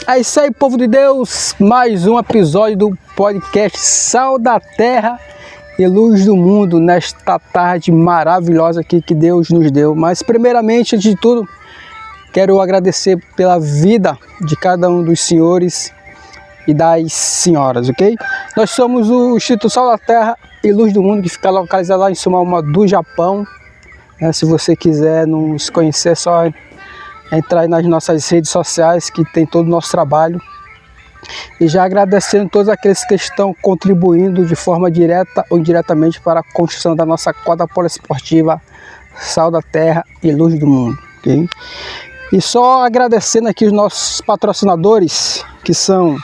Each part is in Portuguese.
É isso aí, povo de Deus, mais um episódio do podcast Sal da Terra e Luz do Mundo, nesta tarde maravilhosa aqui que Deus nos deu. Mas primeiramente, antes de tudo, quero agradecer pela vida de cada um dos senhores e das senhoras, ok? Nós somos o Instituto Sal da Terra e Luz do Mundo, que fica localizado lá em Sumauma do Japão. Se você quiser nos conhecer, é só entrar aí nas nossas redes sociais, que tem todo o nosso trabalho. E já agradecendo todos aqueles que estão contribuindo de forma direta ou indiretamente para a construção da nossa quadra poliesportiva Sal da Terra e Luz do Mundo, ok? E só agradecendo aqui os nossos patrocinadores, que são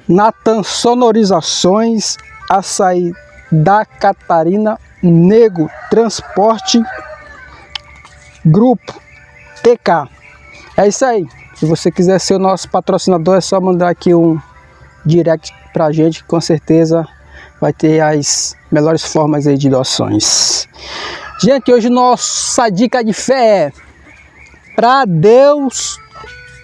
Natan Sonorizações, Açaí da Catarina, Nego Transporte, Grupo TK. É isso aí. Se você quiser ser o nosso patrocinador, é só mandar aqui um direct pra gente, que com certeza vai ter as melhores formas aí de doações. Gente, hoje nossa dica de fé é: para Deus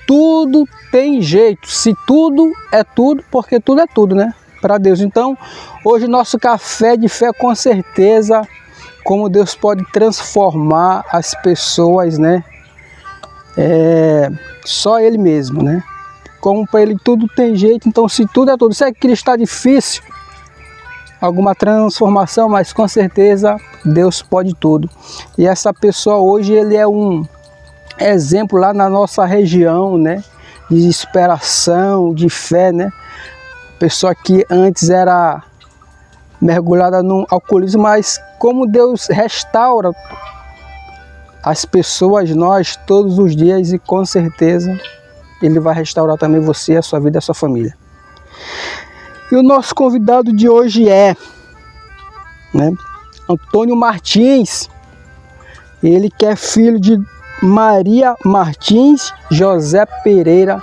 tudo tem jeito. Se tudo é tudo, porque tudo é tudo, né? Para Deus. Então, hoje nosso café de fé, com certeza, como Deus pode transformar as pessoas, né? Só Ele mesmo, né? Como para Ele tudo tem jeito, então se tudo é tudo. Sei que está difícil, alguma transformação, mas com certeza Deus pode tudo. E essa pessoa hoje, ele é um exemplo lá na nossa região, né? De inspiração, de fé, né? Pessoa que antes era mergulhada no alcoolismo, mas como Deus restaura as pessoas, nós, todos os dias, e com certeza Ele vai restaurar também você, a sua vida, a sua família. E o nosso convidado de hoje é, né, Antônio Martins. Ele que é filho de Maria Martins José Pereira.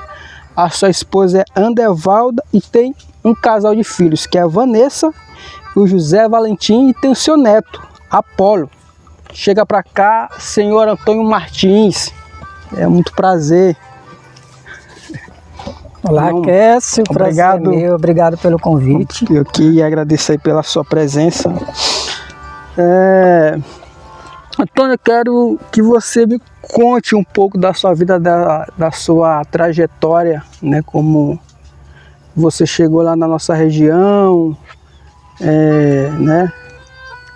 A sua esposa é Andervalda e tem um casal de filhos, que é a Vanessa e o José Valentim, e tem o seu neto, Apolo. Chega para cá, senhor Antônio Martins. É muito prazer. Olá, Kécio. Obrigado. Prazer é meu. Obrigado pelo convite. Eu queria agradecer pela sua presença. Antônio, eu quero que você me conte um pouco da sua vida, da sua trajetória, né? Como você chegou lá na nossa região, né?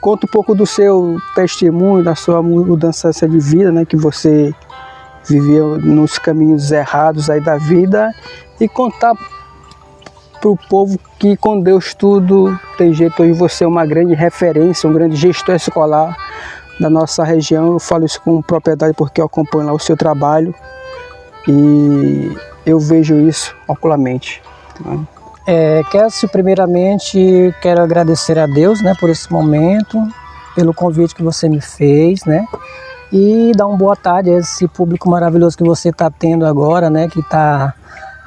Conta um pouco do seu testemunho, da sua mudança de vida, né? Que você viveu nos caminhos errados aí da vida, e contar para o povo que com Deus tudo tem jeito. Hoje você é uma grande referência, um grande gestor escolar da nossa região. Eu falo isso com propriedade porque eu acompanho lá o seu trabalho e eu vejo isso ocularmente. Kécio, primeiramente quero agradecer a Deus, né, por esse momento, pelo convite que você me fez, né, e dar uma boa tarde a esse público maravilhoso que você está tendo agora, né, que está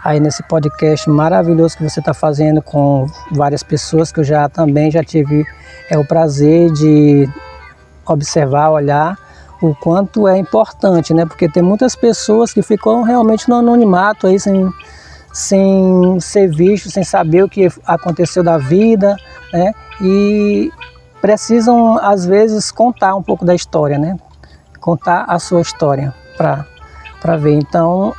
aí nesse podcast maravilhoso que você está fazendo com várias pessoas, que eu também já tive o prazer de observar, olhar o quanto é importante, né, porque tem muitas pessoas que ficam realmente no anonimato aí, sem ser visto, sem saber o que aconteceu da vida, né? E precisam, às vezes, contar um pouco da história, né? Contar a sua história para ver. Então,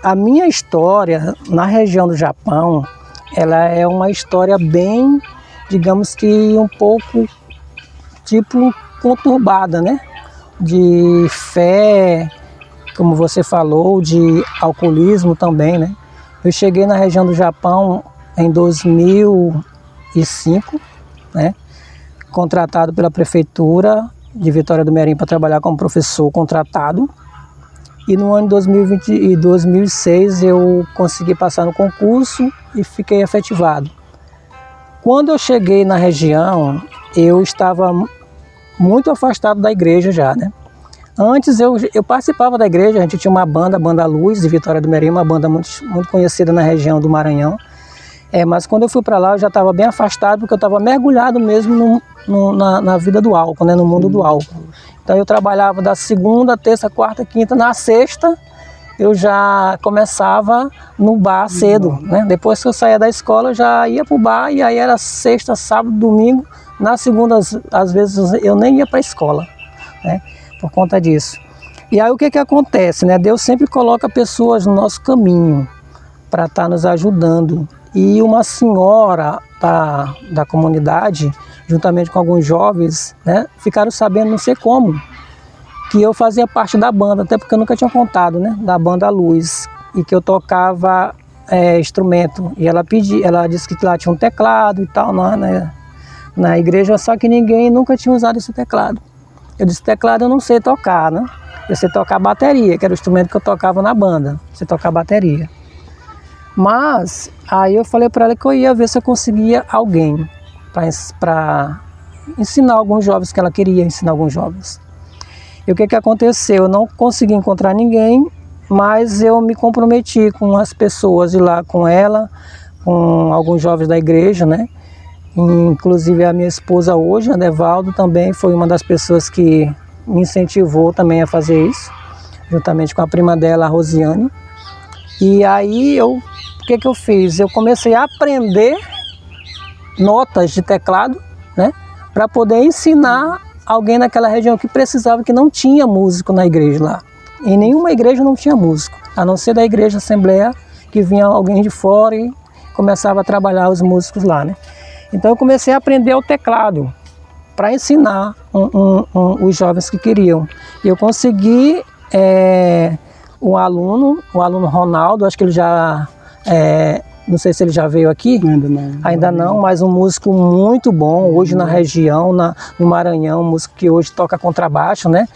a minha história na região do Japão, ela é uma história bem, digamos que um pouco, tipo, conturbada, né? De fé, como você falou, de alcoolismo também, né? Eu cheguei na região do Japão em 2005, né? Contratado pela prefeitura de Vitória do Merim para trabalhar como professor contratado. E no ano de 2006 eu consegui passar no concurso e fiquei efetivado. Quando eu cheguei na região, eu estava muito afastado da igreja já, né? Antes eu participava da igreja, a gente tinha uma banda Luz, de Vitória do Merim, uma banda muito conhecida na região do Maranhão. Mas quando eu fui para lá eu já estava bem afastado, porque eu estava mergulhado mesmo na vida do álcool, né, no mundo do álcool. Então eu trabalhava da segunda, terça, quarta, quinta, na sexta eu já começava no bar cedo, né? Depois que eu saía da escola, eu já ia pro bar, e aí era sexta, sábado, domingo. Na segunda, às vezes, eu nem ia para a escola, né? Por conta disso. E aí o que acontece, né? Deus sempre coloca pessoas no nosso caminho para estar nos ajudando. E uma senhora da comunidade, juntamente com alguns jovens, né, ficaram sabendo, não sei como, que eu fazia parte da banda, até porque eu nunca tinha contado, né, da banda Luz, e que eu tocava instrumento. E ela disse que lá tinha um teclado e tal na igreja, só que ninguém nunca tinha usado esse teclado. Eu disse, teclado eu não sei tocar, né? Eu sei tocar bateria, que era o instrumento que eu tocava na banda, sei tocar bateria. Mas aí eu falei para ela que eu ia ver se eu conseguia alguém para ensinar alguns jovens, que ela queria ensinar alguns jovens. E o que aconteceu? Eu não consegui encontrar ninguém, mas eu me comprometi com as pessoas de lá, com ela, com alguns jovens da igreja, né? Inclusive a minha esposa hoje, a Nevaldo, também foi uma das pessoas que me incentivou também a fazer isso, juntamente com a prima dela, a Rosiane. E aí o que eu fiz? Eu comecei a aprender notas de teclado, né, para poder ensinar alguém naquela região que precisava, que não tinha músico na igreja lá. Em nenhuma igreja não tinha músico, a não ser da igreja Assembleia, que vinha alguém de fora e começava a trabalhar os músicos lá, né. Então eu comecei a aprender o teclado para ensinar os jovens que queriam. E eu consegui o aluno Ronaldo, acho que ele já, não sei se ele já veio aqui. Ainda não, mas um músico muito bom, hoje na região, no Maranhão, um músico que hoje toca contrabaixo, né?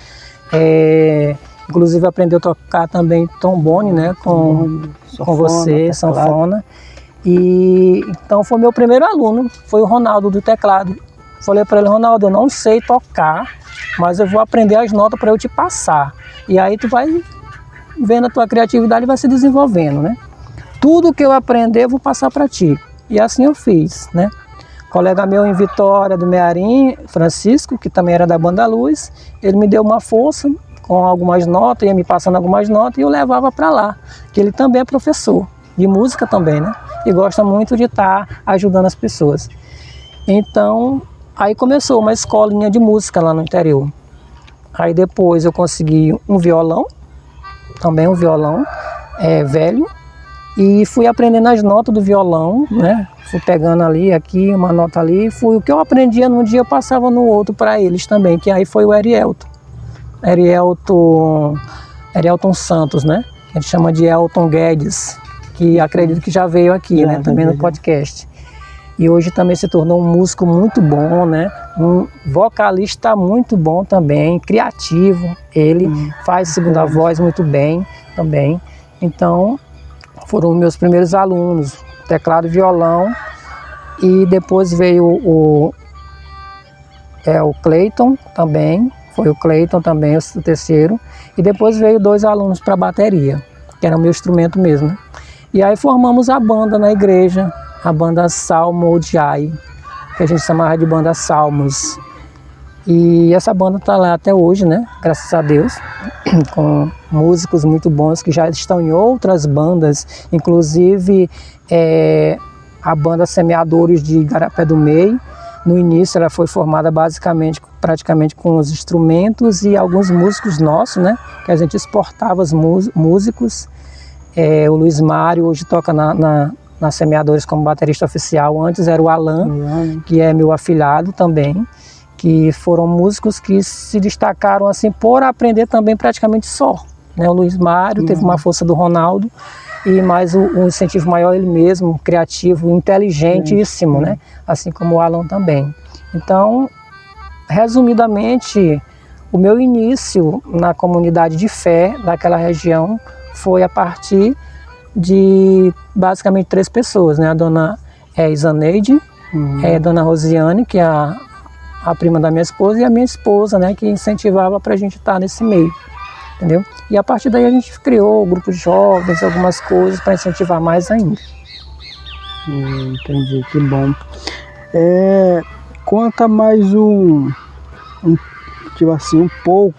Inclusive aprendeu a tocar também trombone, né? Com você, sanfona. E então foi meu primeiro aluno, foi o Ronaldo do teclado. Falei para ele, Ronaldo, eu não sei tocar, mas eu vou aprender as notas para eu te passar. E aí tu vai vendo a tua criatividade e vai se desenvolvendo, né? Tudo que eu aprender eu vou passar para ti. E assim eu fiz, né? Colega meu em Vitória do Mearim, Francisco, que também era da Banda Luz, ele me deu uma força com algumas notas, ia me passando algumas notas e eu levava para lá, que ele também é professor de música também, né? E gosta muito de estar ajudando as pessoas. Então, aí começou uma escolinha de música lá no interior. Aí depois eu consegui um violão, também um violão velho, e fui aprendendo as notas do violão, né? Fui pegando ali, aqui, uma nota ali, o que eu aprendia num dia eu passava no outro para eles também, que aí foi o Erielton Santos, né? A gente chama de Elton Guedes, que acredito que já veio aqui, né? Também no podcast. E hoje também se tornou um músico muito bom, né? Um vocalista muito bom também, criativo. Ele faz segunda voz muito bem também. Então, foram meus primeiros alunos, teclado e violão. E depois veio o Cleiton também, foi o Cleiton também, o terceiro. E depois veio 2 alunos para bateria, que era o meu instrumento mesmo, né? E aí formamos a banda na igreja, a banda Salmo Odiai, que a gente chamava de banda Salmos. E essa banda está lá até hoje, né? Graças a Deus, com músicos muito bons que já estão em outras bandas, inclusive a banda Semeadores de Igarapé do Meio. No início ela foi formada praticamente com os instrumentos e alguns músicos nossos, né? Que a gente exportava os músicos. O Luiz Mário hoje toca na Semeadores como baterista oficial. Antes era o Alan, que é meu afilhado também, que foram músicos que se destacaram assim por aprender também praticamente só, né? O Luiz Mário teve uma força do Ronaldo, e mais o incentivo maior ele mesmo, criativo, inteligentíssimo, né? Assim como o Alan também. Então, resumidamente, o meu início na comunidade de fé daquela região foi a partir de basicamente 3 pessoas, né? A dona Isaneide, a dona Rosiane, que é a prima da minha esposa, e a minha esposa, né? Que incentivava para a gente estar nesse meio, entendeu? E a partir daí a gente criou o grupo de jovens, algumas coisas para incentivar mais ainda. Entendi, que bom. Conta mais tipo assim, um pouco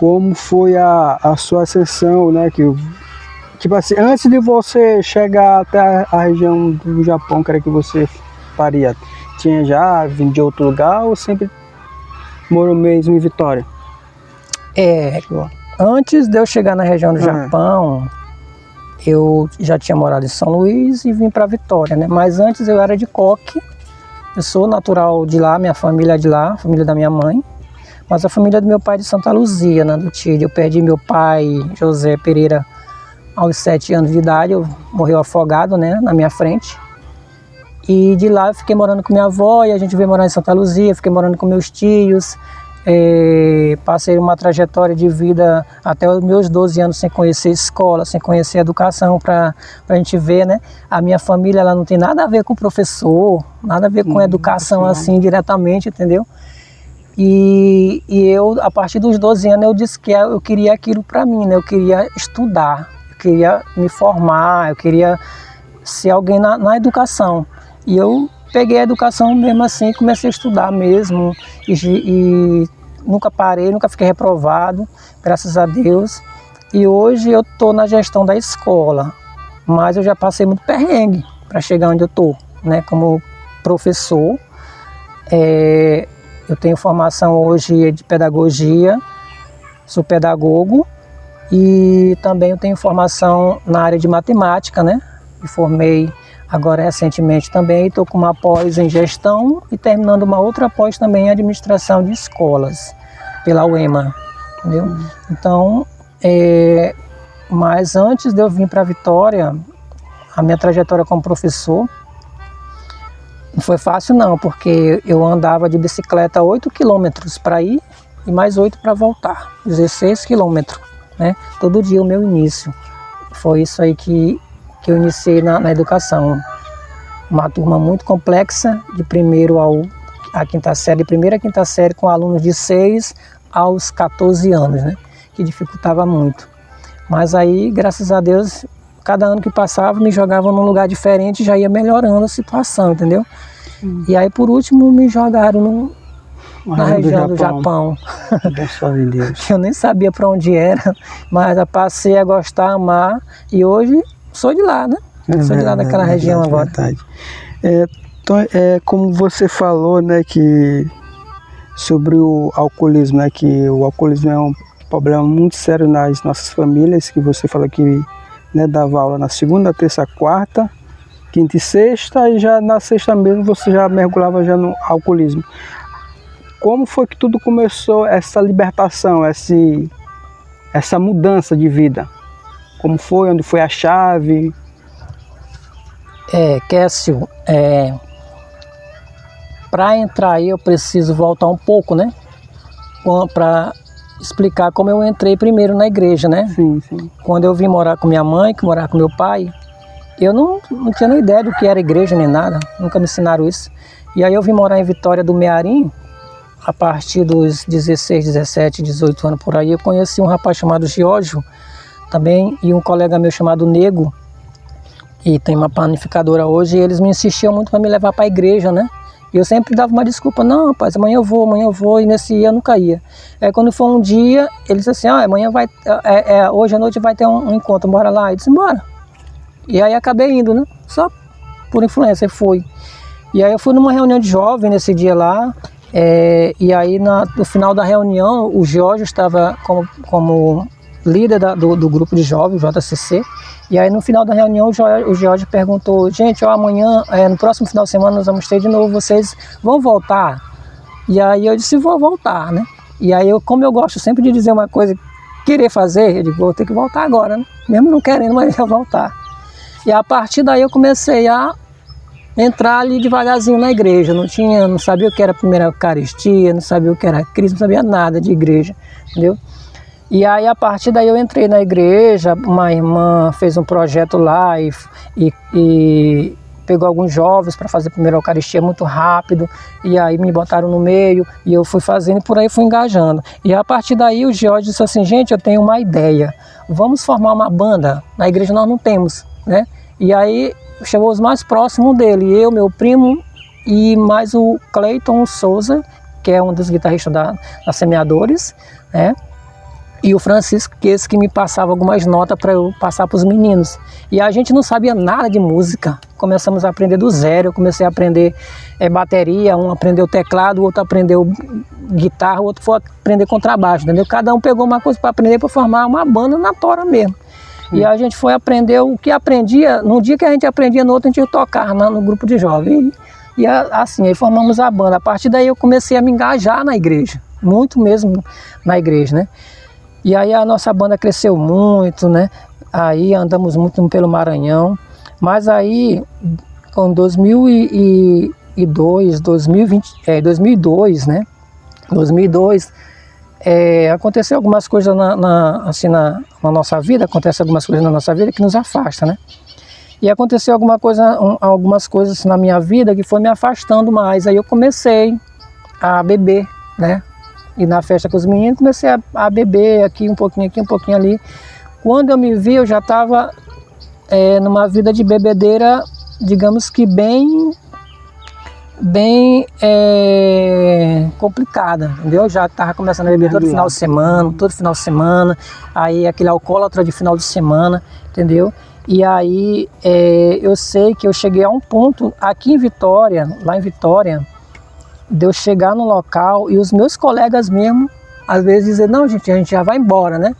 como foi a sua ascensão, né? Tipo assim, antes de você chegar até a região do Japão, que era que você faria? Tinha já vindo de outro lugar ou sempre morou mesmo em Vitória? Antes de eu chegar na região do Japão, eu já tinha morado em São Luís e vim para Vitória, né? Mas antes eu era de Coque. Eu sou natural de lá, minha família é de lá, a família da minha mãe. Mas a família do meu pai é de Santa Luzia, né, do Tírio. Eu perdi meu pai, José Pereira, aos 7 anos de idade. Morreu afogado, né, na minha frente. E de lá eu fiquei morando com minha avó e a gente veio morar em Santa Luzia, fiquei morando com meus tios. Passei uma trajetória de vida até os meus 12 anos sem conhecer escola, sem conhecer educação, para a gente ver, né? A minha família, ela não tem nada a ver com professor, nada a ver com educação assim diretamente, entendeu? E eu, a partir dos 12 anos, eu disse que eu queria aquilo para mim, né? Eu queria estudar, eu queria me formar, eu queria ser alguém na educação. E eu peguei a educação mesmo assim, comecei a estudar mesmo e nunca parei, nunca fiquei reprovado, graças a Deus. E hoje eu estou na gestão da escola, mas eu já passei muito perrengue para chegar onde eu estou, né? Como professor, eu tenho formação hoje de pedagogia, sou pedagogo e também eu tenho formação na área de matemática, né? Me formei agora recentemente também, estou com uma pós em gestão e terminando uma outra pós também em administração de escolas, pela UEMA, entendeu? Então, mas antes de eu vir para Vitória, a minha trajetória como professor não foi fácil não, porque eu andava de bicicleta 8 quilômetros para ir e mais 8 para voltar, 16 quilômetros, né? Todo dia o meu início. Foi isso aí que eu iniciei na educação. Uma turma muito complexa, de primeiro a quinta série, de primeira a quinta série, com alunos de 6 aos 14 anos, né? Que dificultava muito. Mas aí, graças a Deus, cada ano que passava, me jogavam num lugar diferente e já ia melhorando a situação, entendeu? E aí, por último, me jogaram na região do Japão. Abençoe Deus. Eu nem sabia para onde era, mas eu passei a gostar, amar, e hoje sou de lá, né? Sou de lá daquela região agora. Verdade. Então, como você falou, né, que sobre o alcoolismo, né, que o alcoolismo é um problema muito sério nas nossas famílias, que você falou que, né, dava aula na segunda, terça, quarta, quinta e sexta, e já na sexta mesmo você já mergulhava já no alcoolismo. Como foi que tudo começou, essa libertação, essa mudança de vida? Como foi, onde foi a chave? Kécio, para entrar aí eu preciso voltar um pouco, né? Para explicar como eu entrei primeiro na igreja, né? Sim, sim. Quando eu vim morar com minha mãe, que morava com meu pai, eu não tinha nem ideia do que era igreja nem nada, nunca me ensinaram isso. E aí eu vim morar em Vitória do Mearim, a partir dos 16, 17, 18 anos por aí, eu conheci um rapaz chamado Giorgio também, e um colega meu chamado Nego, e tem uma panificadora hoje, e eles me insistiam muito para me levar para a igreja, né? E eu sempre dava uma desculpa, não, rapaz, amanhã eu vou, e nesse dia eu nunca ia. Aí quando foi um dia, eles disseram assim, amanhã vai, hoje à noite vai ter um encontro, bora lá. Eu disse, bora. E aí acabei indo, né? Só por influência, fui. E aí eu fui numa reunião de jovens nesse dia lá, e aí no final da reunião, o Jorge estava como líder do grupo de jovens, o JCC, e aí no final da reunião o Jorge perguntou, gente, amanhã, no próximo final de semana nós vamos ter de novo, vocês vão voltar? E aí eu disse, vou voltar, né? E aí como eu gosto sempre de dizer uma coisa, querer fazer, eu digo, vou ter que voltar agora, né? Mesmo não querendo, mas eu vou voltar. E a partir daí eu comecei a entrar ali devagarzinho na igreja, não sabia o que era a primeira Eucaristia, não sabia o que era Cristo, não sabia nada de igreja, entendeu? E aí a partir daí eu entrei na igreja, uma irmã fez um projeto lá e pegou alguns jovens para fazer a primeira Eucaristia muito rápido, e aí me botaram no meio, e eu fui fazendo e por aí fui engajando. E a partir daí o Jorge disse assim, gente, eu tenho uma ideia, vamos formar uma banda, na igreja nós não temos, né? E aí chamou os mais próximos dele, eu, meu primo e mais o Cleiton Souza, que é um dos guitarristas da Semeadores, né? E o Francisco, que esse que me passava algumas notas para eu passar para os meninos. E a gente não sabia nada de música. Começamos a aprender do zero. Eu comecei a aprender bateria, um aprendeu teclado, o outro aprendeu guitarra, o outro foi aprender contrabaixo, entendeu? Cada um pegou uma coisa para aprender para formar uma banda na tora mesmo. E a gente foi aprender o que aprendia. No dia que a gente aprendia, no outro a gente ia tocar no grupo de jovens. E assim, aí formamos a banda. A partir daí eu comecei a me engajar na igreja. Muito mesmo na igreja, né? E aí a nossa banda cresceu muito, né? Aí andamos muito pelo Maranhão. Mas aí, com 2002, 2002, né? 2002, aconteceu algumas coisas assim, na nossa vida, acontecem algumas coisas na nossa vida que nos afastam, né? E aconteceu algumas coisas na minha vida que foi me afastando mais. Aí eu comecei a beber, né? E na festa com os meninos comecei a beber aqui um pouquinho ali. Quando eu me vi, eu já estava numa vida de bebedeira, digamos que bem complicada, entendeu? Já estava começando a beber todo final de semana, aí aquele alcoólatra de final de semana, entendeu? E aí eu sei que eu cheguei a um ponto aqui em Vitória, lá em Vitória, de eu chegar no local e os meus colegas mesmo, às vezes dizer, não, gente, a gente já vai embora, né?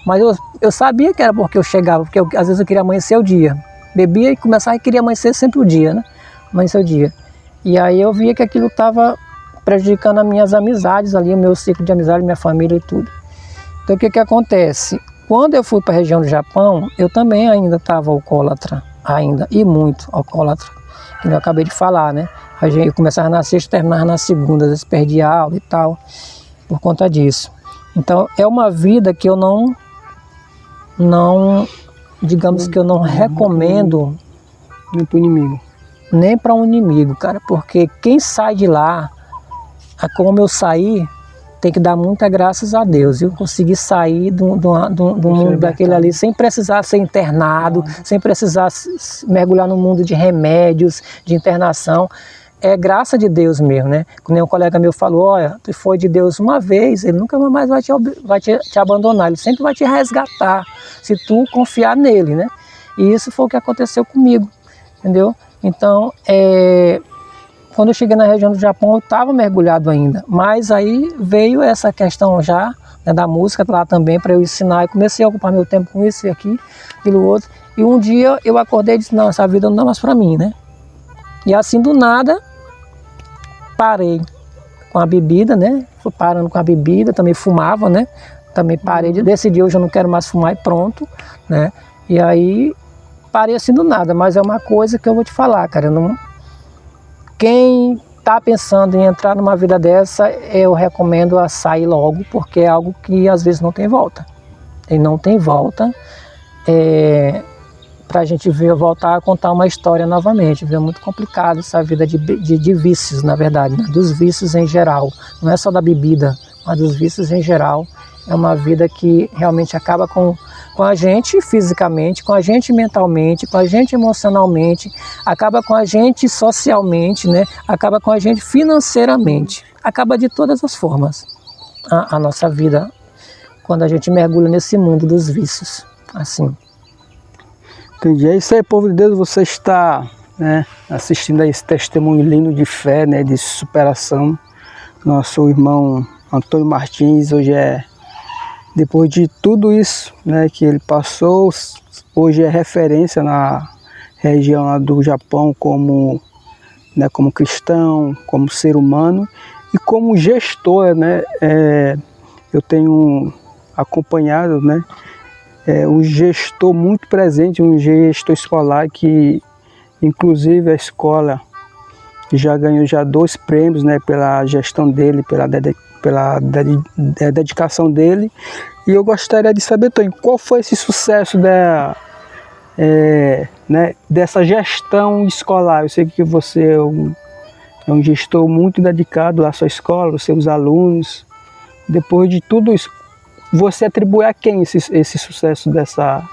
Mas eu sabia que era porque eu chegava, porque às vezes eu queria amanhecer o dia. Bebia e começava e queria amanhecer sempre o dia, né? Amanhecer o dia. E aí eu via que aquilo estava prejudicando as minhas amizades ali, o meu ciclo de amizade, minha família e tudo. Então o que que acontece? Quando eu fui para a região do Japão, eu também ainda estava alcoólatra, e muito alcoólatra, que eu acabei de falar, né? Eu começava na sexta, terminava na segunda, às vezes perdia aula e tal, por conta disso. Então é uma vida que eu não digamos que eu não recomendo nem para o inimigo. Nem para um inimigo, cara, porque quem sai de lá, como eu saí, tem que dar muitas graças a Deus. Eu consegui sair do mundo daquele ali sem precisar ser internado, sem precisar mergulhar no mundo de remédios, de internação. É graça de Deus mesmo, né? Como um colega meu falou, olha, tu foi de Deus uma vez, ele nunca mais vai te abandonar, ele sempre vai te resgatar, se tu confiar nele, né? E isso foi o que aconteceu comigo, entendeu? Então, quando eu cheguei na região do Japão, eu estava mergulhado ainda, mas aí veio essa questão já, né, da música lá também, para eu ensinar, e comecei a ocupar meu tempo com isso e aquilo outro, e um dia eu acordei e disse, não, essa vida não dá mais para mim, né? E assim do nada, parei com a bebida, né? Fui parando com a bebida, também fumava, né? Também parei, decidi, hoje eu não quero mais fumar e pronto, né? E aí parei assim do nada, mas é uma coisa que eu vou te falar, cara. Quem tá pensando em entrar numa vida dessa, eu recomendo a sair logo, porque é algo que às vezes não tem volta. E não tem volta. Para a gente voltar a contar uma história novamente. É muito complicado essa vida de vícios, na verdade, né? Dos vícios em geral. Não é só da bebida, mas dos vícios em geral. É uma vida que realmente acaba com a gente fisicamente, com a gente mentalmente, com a gente emocionalmente, acaba com a gente socialmente, né? Acaba com a gente financeiramente. Acaba de todas as formas a nossa vida, quando a gente mergulha nesse mundo dos vícios, assim. Entendi. É isso aí, povo de Deus, você está, né, assistindo a esse testemunho lindo de fé, né, de superação. Nosso irmão Antônio Martins, hoje depois de tudo isso, né, que ele passou, hoje é referência na região lá do Japão como, né, como cristão, como ser humano e como gestor, né. Eu tenho acompanhado, né, um gestor muito presente, um gestor escolar que, inclusive, a escola já ganhou 2 prêmios, né, pela gestão dele, pela dedicação dele. E eu gostaria de saber, Tony, qual foi esse sucesso né, dessa gestão escolar? Eu sei que você é um gestor muito dedicado à sua escola, aos seus alunos. Depois de tudo isso, você atribui a quem esse sucesso dessa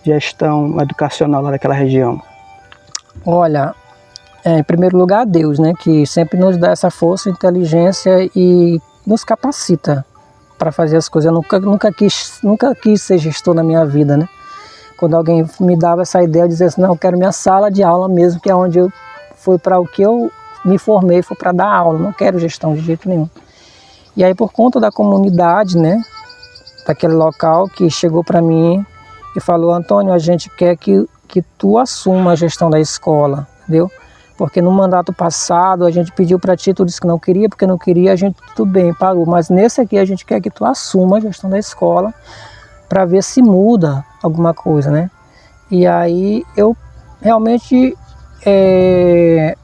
gestão educacional lá daquela região? Olha, em primeiro lugar a Deus, né, que sempre nos dá essa força, inteligência e nos capacita para fazer as coisas. Eu nunca quis ser gestor na minha vida, né? Quando alguém me dava essa ideia, eu dizia assim, não, eu quero minha sala de aula mesmo, que é onde foi para o que eu me formei, foi para dar aula, não quero gestão de jeito nenhum. E aí, por conta da comunidade, né, daquele local, que chegou para mim e falou, Antônio, a gente quer que tu assuma a gestão da escola, entendeu? Porque no mandato passado a gente pediu para ti, tu disse que não queria, porque não queria, a gente tudo bem, parou. Mas nesse aqui a gente quer que tu assuma a gestão da escola para ver se muda alguma coisa, né? E aí eu realmente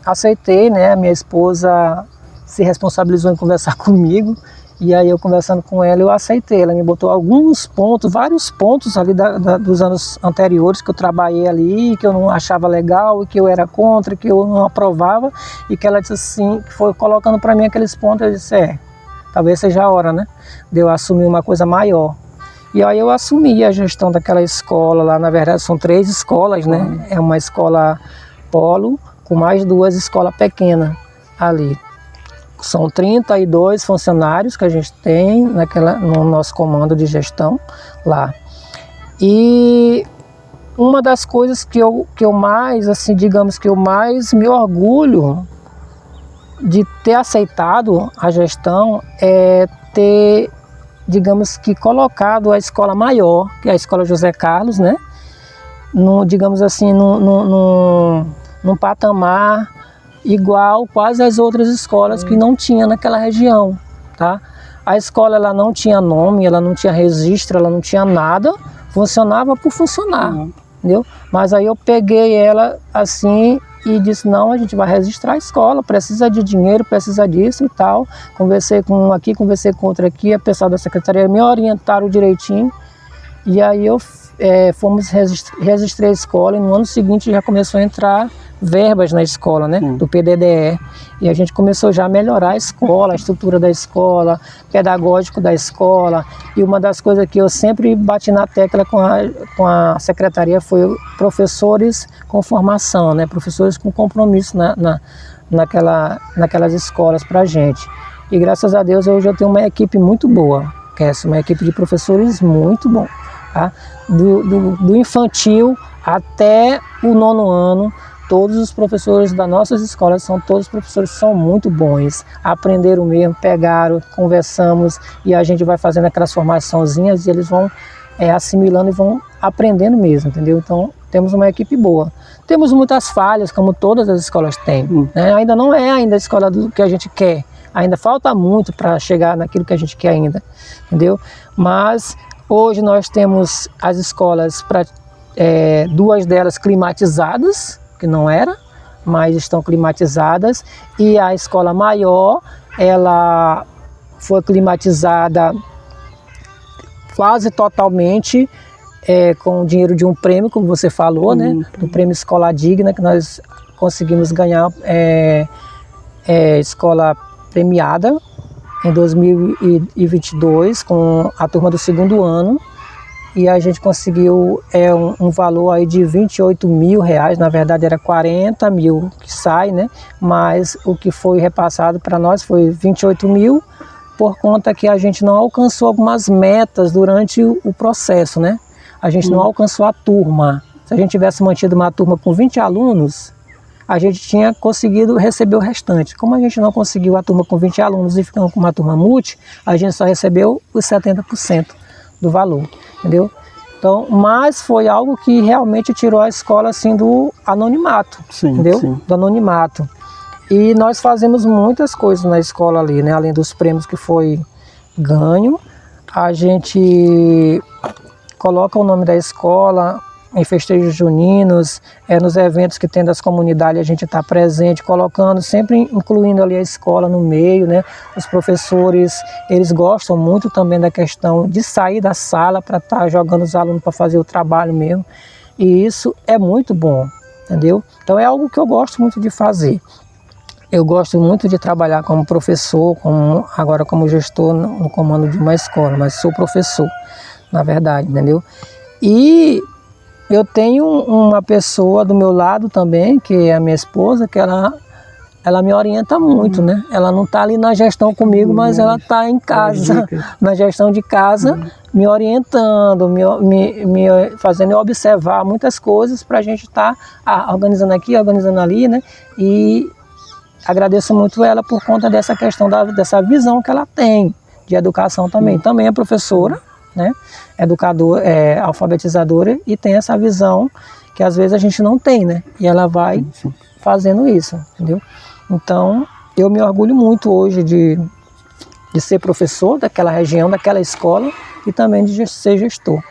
aceitei, né? A minha esposa se responsabilizou em conversar comigo. E aí eu conversando com ela, eu aceitei. Ela me botou alguns pontos, vários pontos ali dos anos anteriores que eu trabalhei ali, que eu não achava legal, que eu era contra, que eu não aprovava. E que ela disse assim, que foi colocando para mim aqueles pontos, eu disse, talvez seja a hora, né? De eu assumir uma coisa maior. E aí eu assumi a gestão daquela escola lá, na verdade são 3 escolas, né? É uma escola polo com mais 2 escolas pequenas ali. São 32 funcionários que a gente tem no nosso comando de gestão lá. E uma das coisas que eu mais, assim, digamos que eu mais me orgulho de ter aceitado a gestão é ter, digamos que, colocado a escola maior, que é a Escola José Carlos, né? Digamos assim, num patamar igual quase às outras escolas que não tinha naquela região, tá? A escola ela não tinha nome, ela não tinha registro, ela não tinha nada, funcionava por funcionar, entendeu? Mas aí eu peguei ela assim e disse, não, a gente vai registrar a escola, precisa de dinheiro, precisa disso e tal. Conversei com um aqui, conversei com outro aqui, a pessoal da secretaria me orientaram direitinho. E aí eu registrei a escola e no ano seguinte já começou a entrar verbas na escola, né, do PDDE. E a gente começou já a melhorar a escola, a estrutura da escola, pedagógico da escola. E uma das coisas que eu sempre bati na tecla com a secretaria foi professores com formação, né, professores com compromisso naquelas escolas para a gente. E graças a Deus hoje eu tenho uma equipe muito boa, que é uma equipe de professores muito bom. Tá? Do infantil até o 9º ano, todos os professores das nossas escolas todos professores que são muito bons, aprenderam mesmo, pegaram, conversamos e a gente vai fazendo aquelas formaçãozinhas e eles vão assimilando e vão aprendendo mesmo, entendeu? Então temos uma equipe boa. Temos muitas falhas, como todas as escolas têm, né? Ainda não é ainda a escola do que a gente quer, ainda falta muito para chegar naquilo que a gente quer ainda, entendeu? Mas hoje nós temos as escolas, 2 delas climatizadas, que não era, mas estão climatizadas, e a escola maior, ela foi climatizada quase totalmente com o dinheiro de um prêmio, como você falou, né? Do Prêmio Escola Digna, que nós conseguimos ganhar escola premiada em 2022 com a turma do 2º ano, e a gente conseguiu um valor aí de R$28 mil, na verdade era 40 mil que sai, né? Mas o que foi repassado para nós foi 28 mil, por conta que a gente não alcançou algumas metas durante o processo, né? A gente não alcançou a turma. Se a gente tivesse mantido uma turma com 20 alunos, a gente tinha conseguido receber o restante. Como a gente não conseguiu a turma com 20 alunos e ficamos com uma turma multi, a gente só recebeu os 70% do valor, entendeu? Então, mas foi algo que realmente tirou a escola assim do anonimato, entendeu? Sim. Do anonimato. E nós fazemos muitas coisas na escola ali, né? Além dos prêmios que foi ganho, a gente coloca o nome da escola em festejos juninos, nos eventos que tem das comunidades a gente está presente, colocando, sempre incluindo ali a escola no meio, né? Os professores, eles gostam muito também da questão de sair da sala para estar jogando os alunos para fazer o trabalho mesmo, e isso é muito bom, entendeu? Então é algo que eu gosto muito de fazer. Eu gosto muito de trabalhar como professor, agora como gestor no comando de uma escola, mas sou professor, na verdade, entendeu? E eu tenho uma pessoa do meu lado também, que é a minha esposa, que ela ela me orienta muito, né? Ela não está ali na gestão comigo, mas ela está em casa, na gestão de casa, me orientando, me fazendo eu observar muitas coisas para a gente estar organizando aqui, organizando ali, né? E agradeço muito ela por conta dessa questão, dessa visão que ela tem de educação também. Também é professora, né? Educadora, alfabetizadora, e tem essa visão que às vezes a gente não tem, né? E ela vai fazendo isso, entendeu? Então, eu me orgulho muito hoje de ser professor daquela região, daquela escola, e também de ser gestor.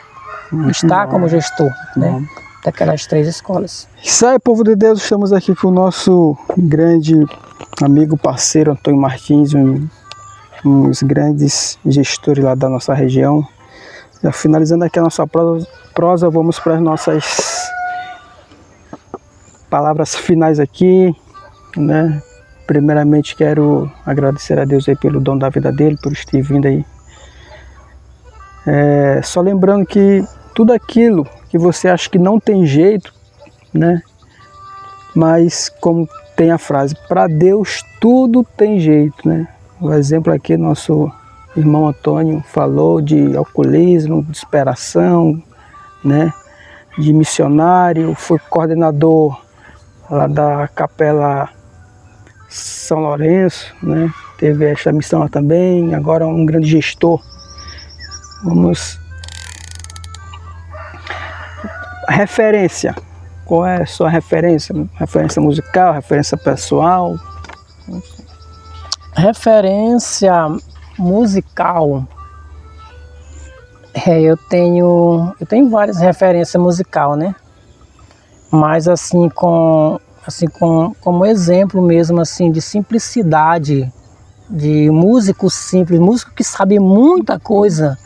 Estar como gestor, né? Daquelas 3 escolas. Isso aí, povo de Deus, estamos aqui com o nosso grande amigo, parceiro Antônio Martins, um dos grandes gestores lá da nossa região. Já finalizando aqui a nossa prosa, vamos para as nossas palavras finais aqui, né? Primeiramente quero agradecer a Deus aí pelo dom da vida dele, por ter vindo aí. Só lembrando que tudo aquilo que você acha que não tem jeito, né? Mas como tem a frase, para Deus tudo tem jeito, né? O exemplo aqui, nosso irmão Antônio falou de alcoolismo, de superação, né? De missionário, foi coordenador lá da Capela São Lourenço, né? Teve essa missão lá também, agora um grande gestor. Vamos... Referência. Qual é a sua referência? Referência musical, referência pessoal? Referência musical. Eu tenho várias referências musicais, né? Mas assim como exemplo mesmo assim de simplicidade, de músico simples, músico que sabe muita coisa,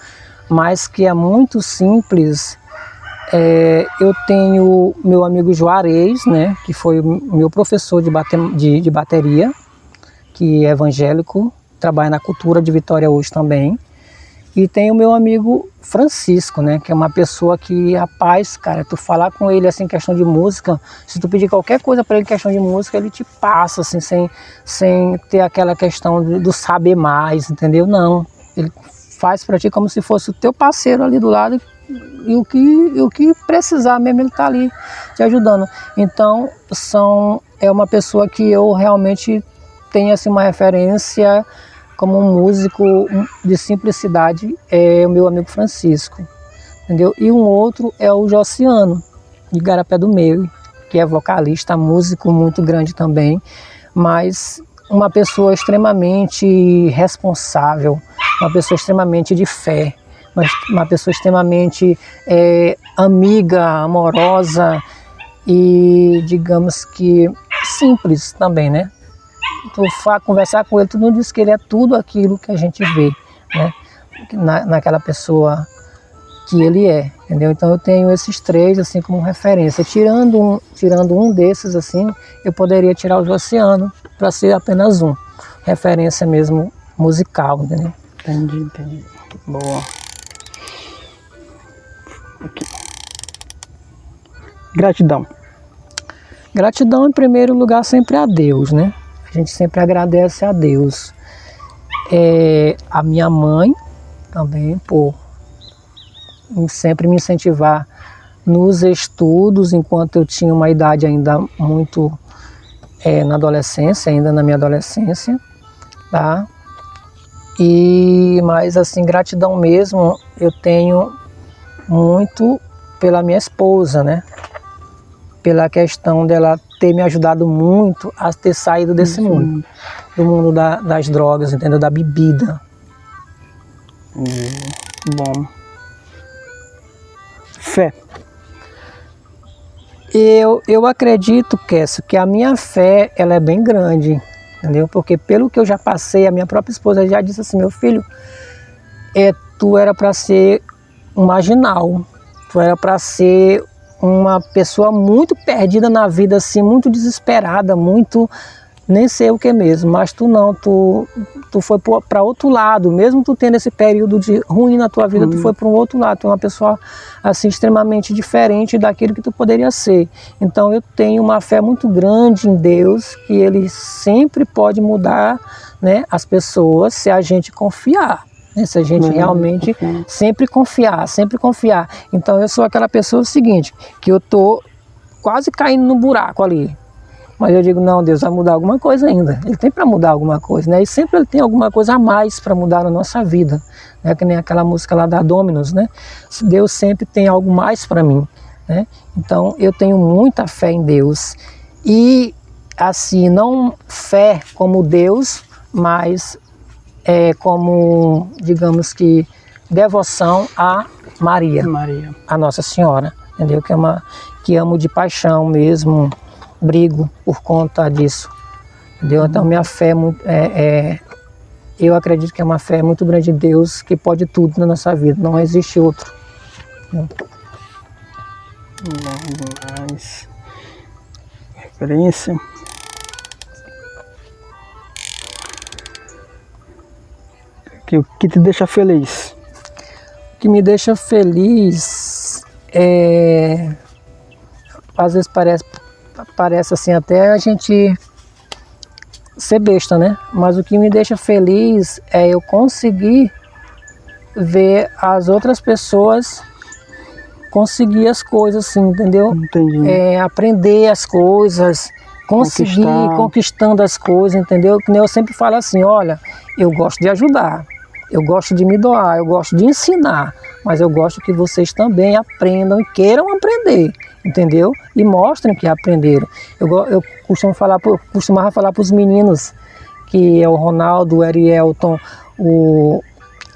mas que é muito simples. Eu tenho meu amigo Juarez, né, que foi meu professor de bateria, que é evangélico, trabalha na cultura de Vitória hoje também. E tem o meu amigo Francisco, né, que é uma pessoa que, rapaz, cara, tu falar com ele assim, questão de música, se tu pedir qualquer coisa para ele, questão de música, ele te passa, assim, sem ter aquela questão do saber mais, entendeu? Não, ele faz para ti como se fosse o teu parceiro ali do lado, e o que precisar mesmo, ele tá ali te ajudando. Então, é uma pessoa que eu realmente tenho assim, uma referência como um músico de simplicidade, é o meu amigo Francisco, entendeu? E um outro é o Josiano, de Garapé do Meio, que é vocalista, músico muito grande também, mas uma pessoa extremamente responsável, uma pessoa extremamente de fé, uma pessoa extremamente amiga, amorosa e, digamos que, simples também, né? Tu conversar com ele, tu não diz que ele é tudo aquilo que a gente vê, né? Naquela pessoa que ele é, entendeu? Então eu tenho esses 3 assim como referência. Tirando um desses assim, eu poderia tirar o Josiano para ser apenas um. Referência mesmo musical, entendeu? Entendi. Boa. Aqui. Gratidão. Gratidão em primeiro lugar sempre a Deus, né? A gente sempre agradece a Deus. A minha mãe também por sempre me incentivar nos estudos, enquanto eu tinha uma idade ainda muito na adolescência, ainda na minha adolescência, tá? Mas assim, gratidão mesmo eu tenho muito pela minha esposa, né? Pela questão dela ter me ajudado muito a ter saído desse mundo, do mundo das drogas, entendeu? Da bebida. Bom. Fé. Eu acredito, Kessio, que a minha fé ela é bem grande, entendeu? Porque pelo que eu já passei, a minha própria esposa já disse assim, meu filho, tu era para ser um marginal, tu era para ser uma pessoa muito perdida na vida, assim, muito desesperada, muito nem sei o que mesmo, mas tu não, tu foi para outro lado, mesmo tu tendo esse período de ruim na tua vida, tu foi para um outro lado, tu é uma pessoa assim extremamente diferente daquilo que tu poderia ser. Então eu tenho uma fé muito grande em Deus, que Ele sempre pode mudar, né, as pessoas se a gente confiar, né, se a gente realmente sempre confiar. Então eu sou aquela pessoa seguinte, que eu tô quase caindo no buraco ali. Mas eu digo, não, Deus vai mudar alguma coisa ainda. Ele tem para mudar alguma coisa, né? E sempre Ele tem alguma coisa a mais para mudar na nossa vida. Né? Que nem aquela música lá da Dominus, né? Deus sempre tem algo mais para mim, né? Então eu tenho muita fé em Deus. E assim, não fé como Deus, mas como, digamos que, devoção a Maria, a Nossa Senhora. Entendeu? Que amo de paixão mesmo. Brigo por conta disso, entendeu? Então minha fé eu acredito que é uma fé muito grande em Deus, que pode tudo na nossa vida, não existe outro. Mais referência. O que te deixa feliz? O que me deixa feliz às vezes parece assim até a gente ser besta, né? Mas o que me deixa feliz é eu conseguir ver as outras pessoas conseguir as coisas, assim, entendeu? Entendi. Aprender as coisas, conseguir conquistando as coisas, entendeu? Que nem eu sempre falo assim, olha, eu gosto de ajudar, eu gosto de me doar, eu gosto de ensinar, mas eu gosto que vocês também aprendam e queiram aprender, entendeu? E mostrem que aprenderam. Eu costumava falar para os meninos, que é o Ronaldo, o Erielton,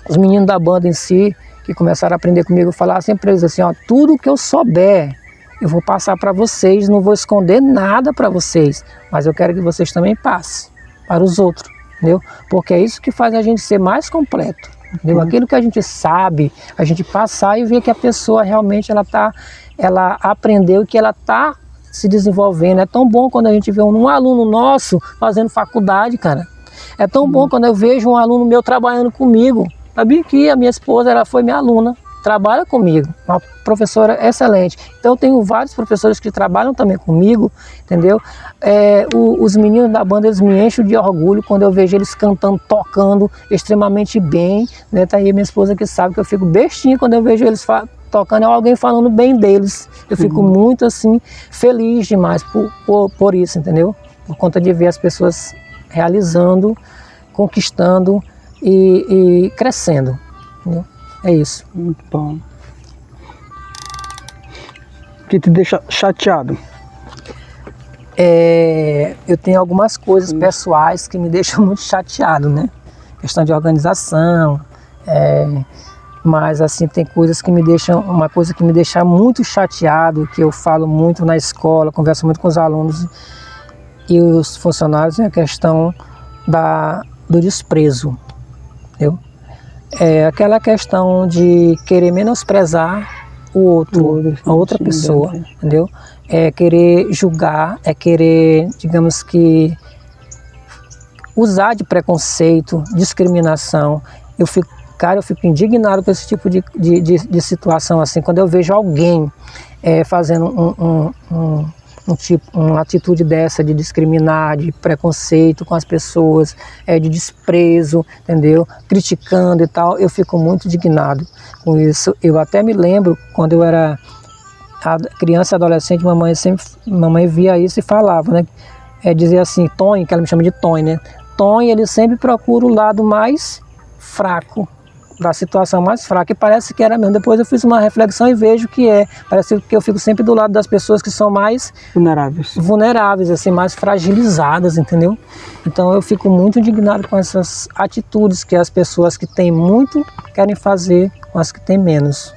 os meninos da banda em si, que começaram a aprender comigo, eu falava sempre para eles assim, ó, tudo que eu souber, eu vou passar para vocês, não vou esconder nada para vocês, mas eu quero que vocês também passem para os outros, entendeu? Porque é isso que faz a gente ser mais completo, entendeu? Aquilo que a gente sabe, a gente passar e ver que a pessoa realmente ela aprendeu e que ela está se desenvolvendo. É tão bom quando a gente vê um aluno nosso fazendo faculdade, cara. É tão bom quando eu vejo um aluno meu trabalhando comigo. Sabia que a minha esposa, ela foi minha aluna, trabalha comigo, uma professora excelente. Então eu tenho vários professores que trabalham também comigo, entendeu? Os meninos da banda, eles me enchem de orgulho quando eu vejo eles cantando, tocando extremamente bem, né? Tá aí minha esposa que sabe que eu fico bestinha quando eu vejo eles tocando, é alguém falando bem deles. Eu fico muito assim, feliz demais por isso, entendeu? Por conta de ver as pessoas realizando, conquistando e crescendo, entendeu? É isso. Muito bom. O que te deixa chateado? Eu tenho algumas coisas pessoais que me deixam muito chateado, né? Questão de organização, mas assim, tem coisas que me deixam, uma coisa que me deixa muito chateado, que eu falo muito na escola, converso muito com os alunos e os funcionários, é a questão do desprezo, entendeu? Aquela questão de querer menosprezar o outro, a outra pessoa, entendeu? Querer julgar, querer, digamos que, usar de preconceito, discriminação. Eu fico indignado com esse tipo de situação, assim, quando eu vejo alguém fazendo uma atitude dessa, de discriminar, de preconceito com as pessoas, de desprezo, entendeu? Criticando e tal, eu fico muito indignado com isso. Eu até me lembro, quando eu era criança e adolescente, mamãe via isso e falava, né? Dizia assim, Tony, que ela me chama de Tony, né? Tony, ele sempre procura o lado mais fraco, da situação mais fraca, e parece que era mesmo. Depois eu fiz uma reflexão e vejo que parece que eu fico sempre do lado das pessoas que são mais vulneráveis, assim, mais fragilizadas, entendeu? Então eu fico muito indignado com essas atitudes que as pessoas que têm muito querem fazer com as que têm menos.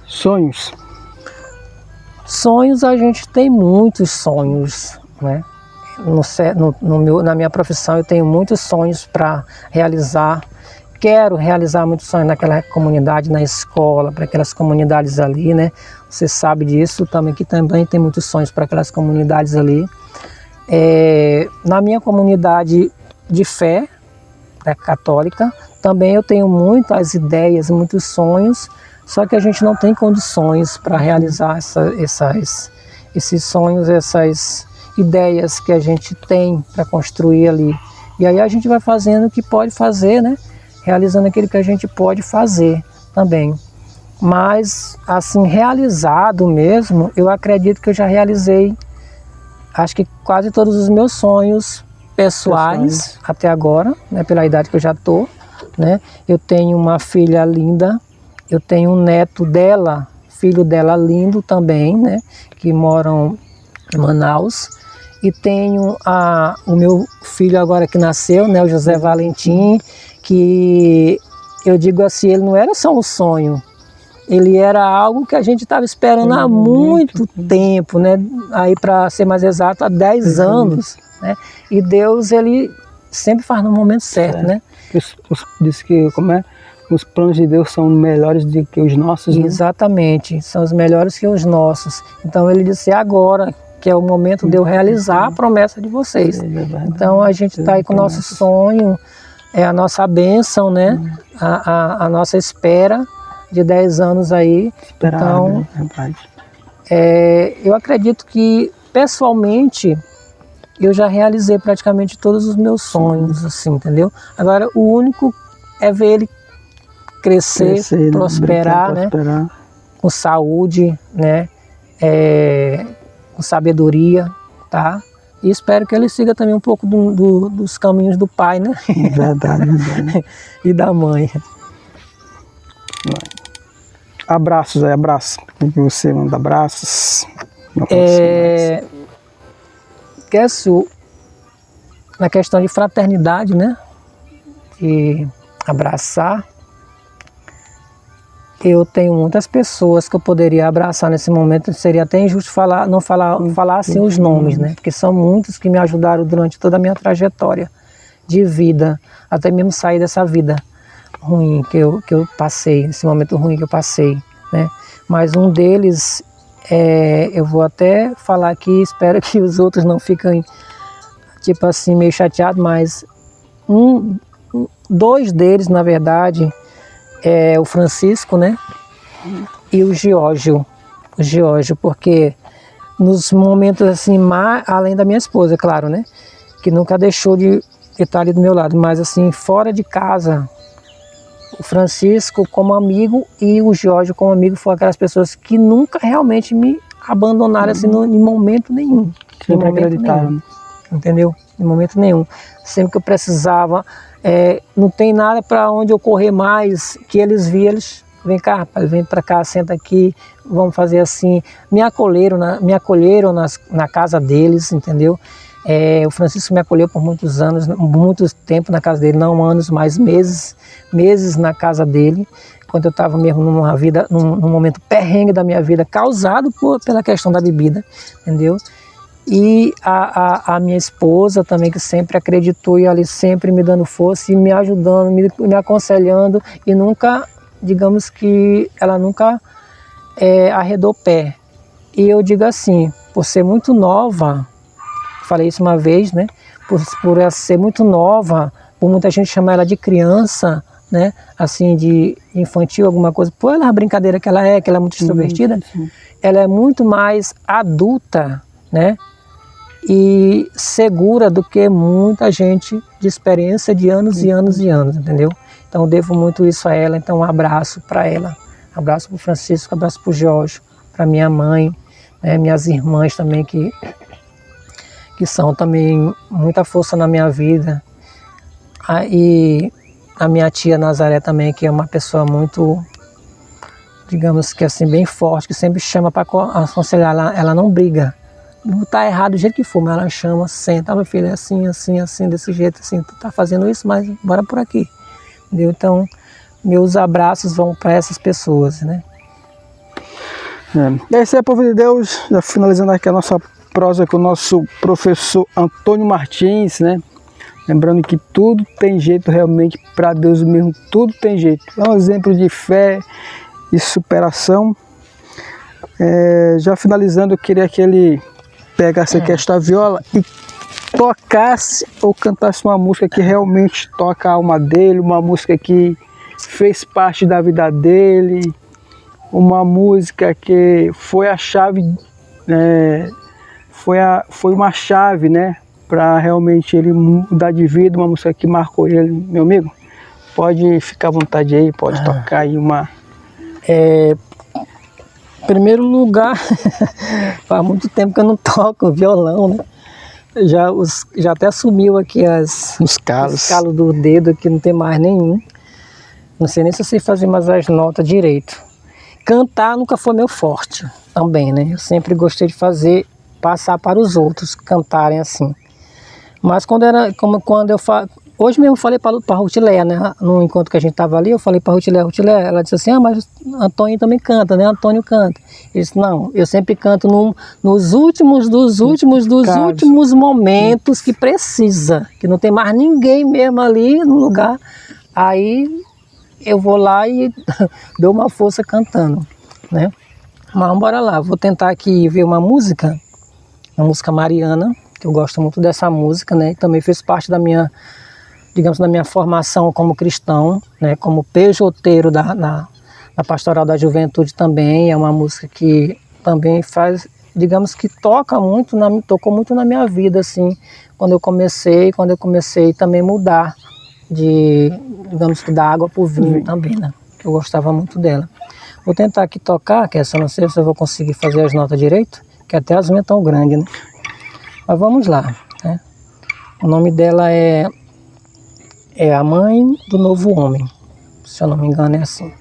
Sonhos? Sonhos, a gente tem muitos sonhos, né? Na minha profissão eu tenho muitos sonhos para realizar, quero realizar muitos sonhos naquela comunidade, na escola, para aquelas comunidades ali, né? Você sabe disso também, que também tem muitos sonhos para aquelas comunidades ali. Na minha comunidade de fé, católica, também eu tenho muitas ideias, muitos sonhos, só que a gente não tem condições para realizar esses sonhos, essas ideias que a gente tem para construir ali. E aí a gente vai fazendo o que pode fazer, né? Realizando aquilo que a gente pode fazer também. Mas, assim, realizado mesmo, eu acredito que eu já realizei, acho que quase todos os meus sonhos pessoais até agora, né? Pela idade que eu já estou, né? Eu tenho uma filha linda, eu tenho um neto dela, filho dela lindo também, né? Que moram em Manaus. E tenho o meu filho agora que nasceu, né? O José Valentim, que eu digo assim, ele não era só um sonho, ele era algo que a gente estava esperando há muito tempo, né? Aí, para ser mais exato, há 10 anos, né? E Deus, ele sempre faz no momento certo, né? Diz que, os planos de Deus são melhores do que os nossos, né? Exatamente, são os melhores que os nossos. Então ele disse, agora que é o momento de eu realizar a promessa de vocês. Então a gente está aí com o nosso sonho, a nossa bênção, né? A nossa espera de 10 anos aí. Então, eu acredito que, pessoalmente, eu já realizei praticamente todos os meus sonhos, assim, entendeu? Agora, o único é ver ele crescer, prosperar, né? Com saúde, né? Com sabedoria, tá? E espero que ele siga também um pouco dos caminhos do pai, né? Verdade. E da mãe. Abraços aí, abraço. Você manda abraços. Quero, na questão de fraternidade, né? De abraçar. Eu tenho muitas pessoas que eu poderia abraçar nesse momento, seria até injusto não falar assim os nomes, né? Porque são muitos que me ajudaram durante toda a minha trajetória de vida, até mesmo sair dessa vida ruim que eu passei, esse momento ruim que eu passei, né? Mas um deles, eu vou até falar aqui, espero que os outros não fiquem, tipo assim, meio chateados, mas dois deles, na verdade, é o Francisco, né? E o Giorgio, porque nos momentos assim, além da minha esposa, claro, né? Que nunca deixou de estar ali do meu lado, mas assim, fora de casa, o Francisco como amigo e o Giorgio como amigo foram aquelas pessoas que nunca realmente me abandonaram assim, em momento nenhum. Sempre acreditaram. Entendeu? Em momento nenhum. Sempre que eu precisava, não tem nada para onde eu correr mais, que eles viam, vem cá, rapaz, vem para cá, senta aqui, vamos fazer assim. Me acolheram na casa deles, entendeu? O Francisco me acolheu por muitos anos, muito tempo na casa dele, não anos, mas meses na casa dele, quando eu estava mesmo num momento perrengue da minha vida, causado pela questão da bebida, entendeu? E a minha esposa também, que sempre acreditou e ali sempre me dando força e me ajudando, me aconselhando, e nunca, digamos que ela nunca arredou pé. E eu digo assim, por ser muito nova, falei isso uma vez, né? Por ela ser muito nova, por muita gente chamar ela de criança, né? Assim, de infantil, alguma coisa, por ela a brincadeira que ela é muito extrovertida, ela é muito mais adulta, né? E segura do que muita gente de experiência de anos e anos e anos, entendeu? Então eu devo muito isso a ela, então um abraço para ela, um abraço para o Francisco, um abraço para o Jorge, para minha mãe, né, minhas irmãs também que são também muita força na minha vida, e a minha tia Nazaré também, que é uma pessoa muito, digamos que assim, bem forte, que sempre chama para aconselhar, ela não briga. Não está errado do jeito que for, mas ela chama, senta, meu filho, é assim, assim, assim, desse jeito, assim, tu tá fazendo isso, mas bora por aqui, entendeu? Então, meus abraços vão para essas pessoas, né? É isso aí, povo de Deus, já finalizando aqui a nossa prosa com o nosso professor Antônio Martins, né? Lembrando que tudo tem jeito realmente para Deus mesmo, tudo tem jeito. É um exemplo de fé e superação. Já finalizando, eu queria que ele pegasse aqui esta viola e tocasse ou cantasse uma música que realmente toca a alma dele, uma música que fez parte da vida dele, uma música que foi a chave, foi uma chave, né, para realmente ele mudar de vida, uma música que marcou ele. Meu amigo, pode ficar à vontade aí, pode tocar aí uma... Em primeiro lugar, faz muito tempo que eu não toco violão, né? Já até sumiu aqui os calos do dedo, aqui não tem mais nenhum. Não sei nem se eu sei fazer mais as notas direito. Cantar nunca foi meu forte também, né? Eu sempre gostei de passar para os outros cantarem assim. Mas quando eu falo, hoje mesmo eu falei para a Rutileia, né? No encontro que a gente estava ali, eu falei para a Rutileia, ela disse assim, mas Antônio também canta, né? Antônio canta. Ele disse, não, eu sempre canto nos últimos momentos que precisa, que não tem mais ninguém mesmo ali no lugar. Aí eu vou lá e dou uma força cantando, né? Mas bora lá, vou tentar aqui ver uma música mariana, que eu gosto muito dessa música, né? E também fez parte da minha, digamos, da minha formação como cristão, né? Como pejoteiro na Pastoral da Juventude também. É uma música que também faz, digamos, que tocou muito na minha vida, assim, quando eu comecei também mudar digamos que da água para o vinho também, né? Eu gostava muito dela. Vou tentar aqui tocar, que essa eu não sei se eu vou conseguir fazer as notas direito, que até as minhas tão grandes, né? Mas vamos lá, né? O nome dela é A Mãe do Novo Homem, se eu não me engano é assim.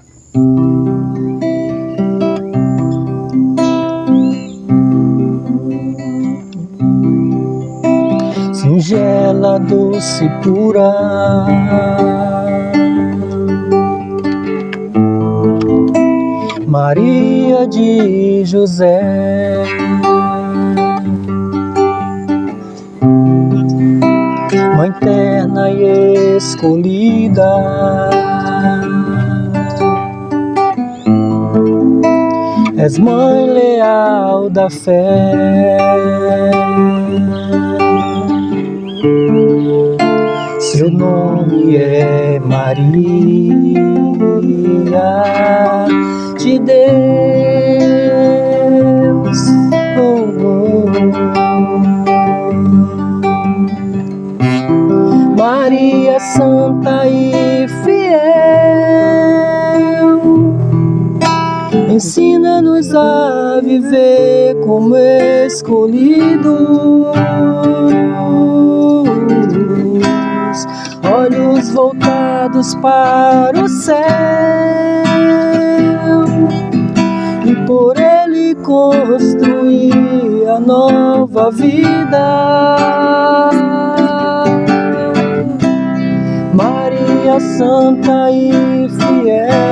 Singela, doce, pura, Maria de José, Mãe terna e escolhida, és mãe leal da fé. Seu nome é Maria de Deus. Maria santa e fiel, ensina-nos a viver como escolhidos, olhos voltados para o céu, e por ele construir a nova vida. Maria santa e fiel,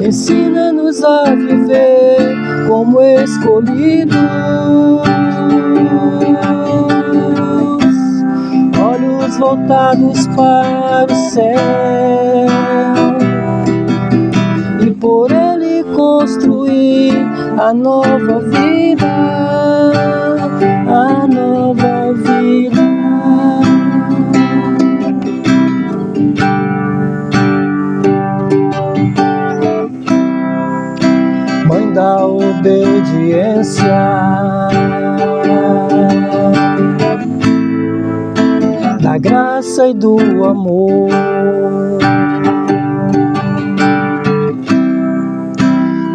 ensina-nos a viver como escolhidos, olhos voltados para o céu, e por ele construir a nova vida, a nova vida. Mãe da obediência, da graça e do amor,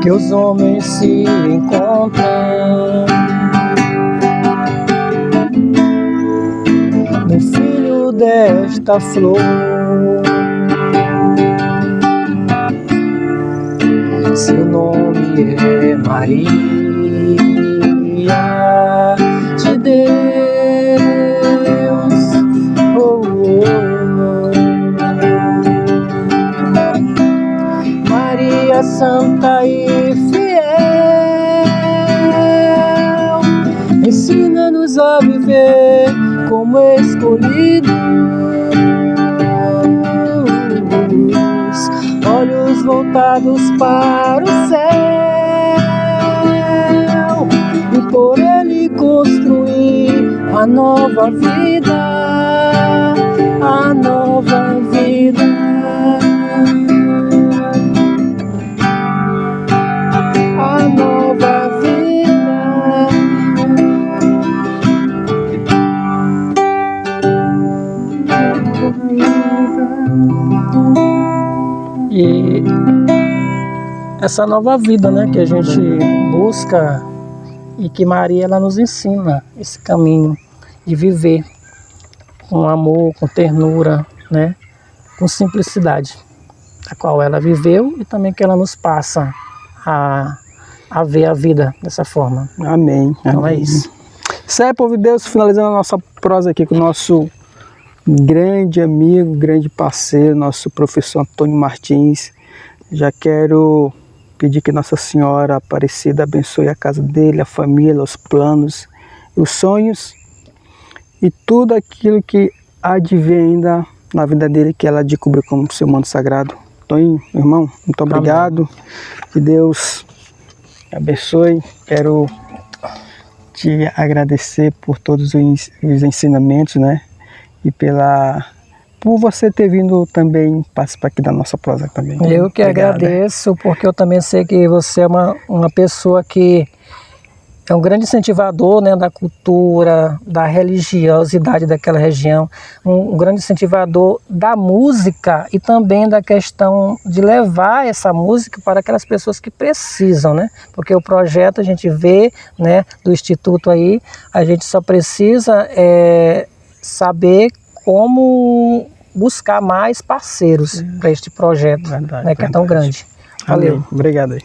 que os homens se encontram no filho desta flor. Seu nome é Maria de Deus. Oh, oh, oh. Maria santa e fiel, ensina-nos a viver como escolhidos, olhos voltados para o céu, e por ele construir a nova vida, a nova vida. A nova vida. E essa nova vida, né, que a gente busca e que Maria ela nos ensina esse caminho de viver com amor, com ternura, né, com simplicidade, a qual ela viveu e também que ela nos passa a ver a vida dessa forma. Amém. Então Amém. é isso. Certo, povo de Deus, finalizando a nossa prosa aqui com o nosso grande amigo, grande parceiro, nosso professor Antônio Martins. Já quero pedir que Nossa Senhora Aparecida abençoe a casa dele, a família, os planos, os sonhos e tudo aquilo que há de vir ainda na vida dele, que ela descobriu como seu manto sagrado. Toninho, meu irmão, muito obrigado. Amém. Que Deus abençoe. Quero te agradecer por todos os ensinamentos, né? E por você ter vindo também participar aqui da nossa prosa também. Eu que agradeço, porque eu também sei que você é uma pessoa que é um grande incentivador, né, da cultura, da religiosidade daquela região, um grande incentivador da música e também da questão de levar essa música para aquelas pessoas que precisam, né? Porque o projeto a gente vê, né, do Instituto aí, a gente só precisa saber como buscar mais parceiros para este projeto, verdade, né, que é tão grande. Valeu. Amém. Obrigado aí.